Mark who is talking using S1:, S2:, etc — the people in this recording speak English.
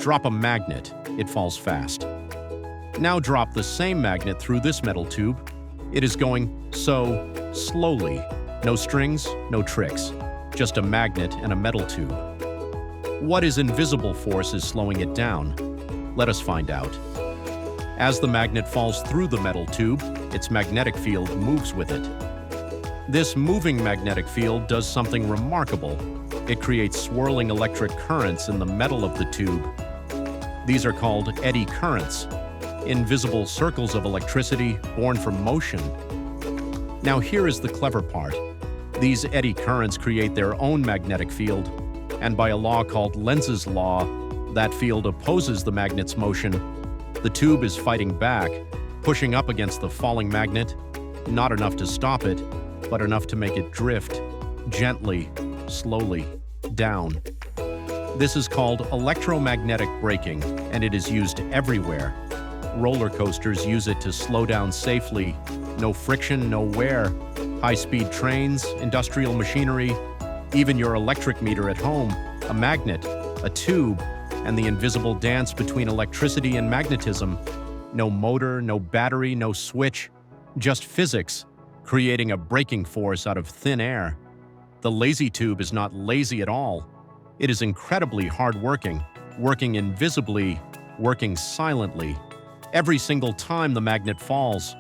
S1: Drop a magnet, it falls fast. Now drop the same magnet through this metal tube. It is going so slowly. No strings, no tricks. Just a magnet and a metal tube. What is invisible force is slowing it down? Let us find out. As the magnet falls through the metal tube, its magnetic field moves with it. This moving magnetic field does something remarkable. It creates swirling electric currents in the metal of the tube. These are called eddy currents, invisible circles of electricity born from motion. Now here is the clever part. These eddy currents create their own magnetic field, and by a law called Lenz's Law, that field opposes the magnet's motion. The tube is fighting back, pushing up against the falling magnet, not enough to stop it, but enough to make it drift, gently, slowly, down. This is called electromagnetic braking, and it is used everywhere. Roller coasters use it to slow down safely. No friction, no wear. High-speed trains, industrial machinery, even your electric meter at home, a magnet, a tube, and the invisible dance between electricity and magnetism. No motor, no battery, no switch, just physics, creating a braking force out of thin air. The lazy tube is not lazy at all. It is incredibly hard-working, working invisibly, working silently. Every single time the magnet falls,